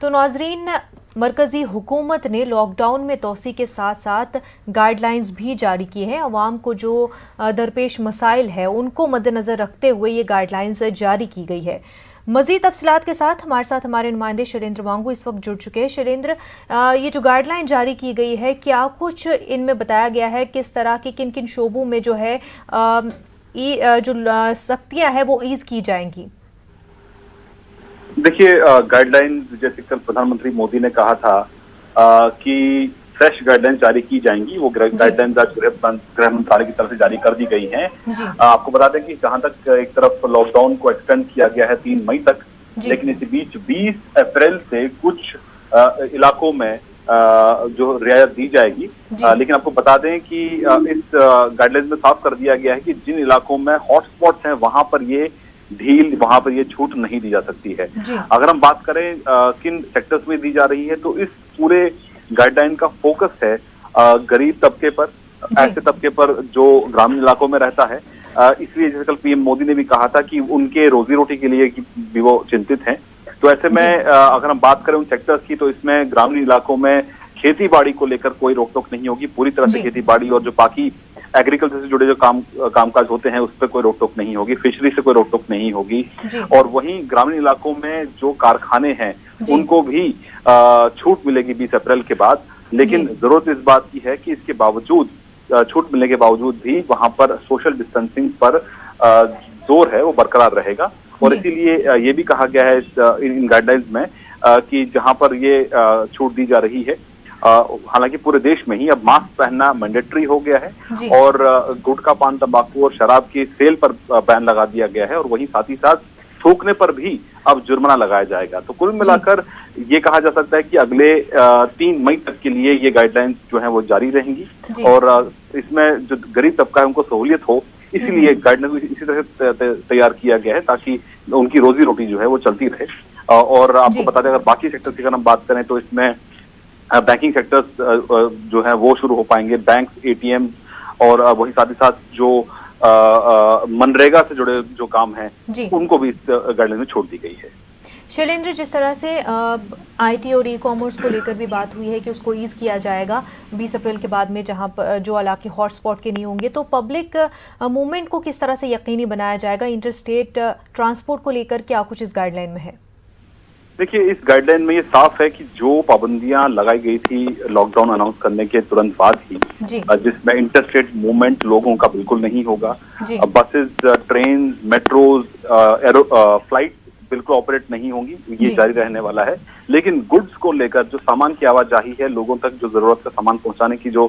तो नाजरीन, मरकजी हुकूमत ने लॉकडाउन में तोसी के साथ साथ गाइडलाइंस भी जारी की हैं। अवाम को जो दरपेश मसाइल है उनको मद्देनजर रखते हुए ये गाइडलाइंस जारी की गई है। मजीद तफसीलात के साथ हमारे नुमाइंदे शैलेंद्र वांगू इस वक्त जुड़ चुके हैं। शैलेंद्र, ये जो गाइडलाइन जारी की गई है, क्या कुछ इनमें बताया गया है? किस तरह की किन किन शोबों में जो है जो सख्तियां हैं वो ईज की जाएंगी? देखिए, गाइडलाइन जैसे कल प्रधानमंत्री मोदी ने कहा था कि फ्रेश गाइडलाइन जारी की जाएंगी। वो गाइडलाइन आज गृह मंत्रालय की तरफ से जारी कर दी गई हैं। आपको बता दें कि जहां तक एक तरफ लॉकडाउन को एक्सटेंड किया गया है 3 मई तक, लेकिन इसी बीच 20 अप्रैल से कुछ इलाकों में जो रियायत दी जाएगी। लेकिन आपको बता दें कि इस गाइडलाइन में साफ कर दिया गया है कि जिन इलाकों में हॉटस्पॉट्स हैं वहां पर ये ढील, वहां पर ये छूट नहीं दी जा सकती है। अगर हम बात करें किन सेक्टर्स में दी जा रही है, तो इस पूरे गाइडलाइन का फोकस है गरीब तबके पर, ऐसे तबके पर जो ग्रामीण इलाकों में रहता है। इसलिए जैसे कल पीएम मोदी ने भी कहा था कि उनके रोजी रोटी के लिए भी वो चिंतित हैं। तो ऐसे में अगर हम बात करें उन सेक्टर्स की, तो इसमें ग्रामीण इलाकों में खेती बाड़ी को लेकर कोई रोक टोक नहीं होगी। पूरी तरह से खेती बाड़ी और जो बाकी एग्रीकल्चर से जुड़े जो कामकाज होते हैं उस पर कोई रोक टोक नहीं होगी। फिशरी से कोई रोक टोक नहीं होगी। और वहीं ग्रामीण इलाकों में जो कारखाने हैं उनको भी छूट मिलेगी 20 अप्रैल के बाद। लेकिन जरूरत इस बात की है कि इसके बावजूद, छूट मिलने के बावजूद भी वहां पर सोशल डिस्टेंसिंग पर जोर है वो बरकरार रहेगा। और इसीलिए ये भी कहा गया है इन गाइडलाइंस में कि जहां पर ये छूट दी जा रही है, हालांकि पूरे देश में ही अब मास्क पहनना मैंडेटरी हो गया है और गुटखा, पान, तंबाकू और शराब की सेल पर बैन लगा दिया गया है। और वहीं साथ ही साथ थूकने पर भी अब जुर्माना लगाया जाएगा। तो कुल मिलाकर ये कहा जा सकता है कि अगले 3 मई तक के लिए ये गाइडलाइंस जो है वो जारी रहेंगी। और इसमें जो गरीब तबका है उनको सहूलियत हो, इसीलिए गाइडलाइंस इसी तरह से तैयार किया गया है ताकि उनकी रोजी रोटी जो है वो चलती रहे। और आपको बता दें, अगर बाकी सेक्टर की अगर हम बात करें तो इसमें बैंकिंग सेक्टर्स जो है वो शुरू हो पाएंगे। बैंक, एटीएम और वही साथ ही साथ जो मनरेगा से जुड़े जो काम हैं उनको भी इस गाइडलाइन में छोड़ दी गई है। शैलेंद्र, जिस तरह से आईटी और ई कॉमर्स को लेकर भी बात हुई है कि उसको ईज किया जाएगा 20 अप्रैल के बाद में, जहां पर जो इलाके हॉटस्पॉट के नहीं होंगे, तो पब्लिक मूवमेंट को किस तरह से यकीनी बनाया जाएगा? इंटरस्टेट ट्रांसपोर्ट को लेकर क्या कुछ इस गाइडलाइन में है? देखिए, इस गाइडलाइन में ये साफ है कि जो पाबंदियां लगाई गई थी लॉकडाउन अनाउंस करने के तुरंत बाद ही, जिसमें इंटरस्टेट मूवमेंट लोगों का बिल्कुल नहीं होगा। बसेस, ट्रेन, मेट्रोज, फ्लाइट बिल्कुल ऑपरेट नहीं होंगी, ये जारी रहने वाला है। लेकिन गुड्स को लेकर जो सामान की आवाजाही है, लोगों तक जो जरूरत का सामान पहुंचाने की जो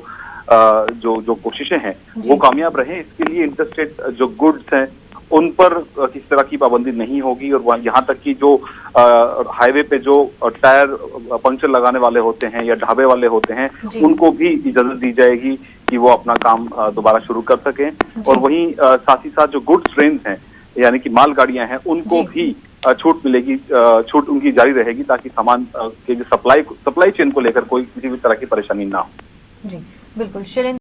कोशिशें हैं वो कामयाब रहे, इसके लिए इंटरस्टेट जो गुड्स हैं उन पर किसी तरह की पाबंदी नहीं होगी। और यहाँ तक कि जो हाईवे पे जो टायर पंक्चर लगाने वाले होते हैं या ढाबे वाले होते हैं उनको भी इजाजत दी जाएगी कि वो अपना काम दोबारा शुरू कर सकें। और वहीं साथ ही साथ जो गुड्स ट्रेन हैं यानी कि मालगाड़ियां हैं उनको भी छूट मिलेगी, छूट उनकी जारी रहेगी ताकि सामान के जो सप्लाई चेन को लेकर कोई किसी भी तरह की परेशानी ना हो। जी बिल्कुल।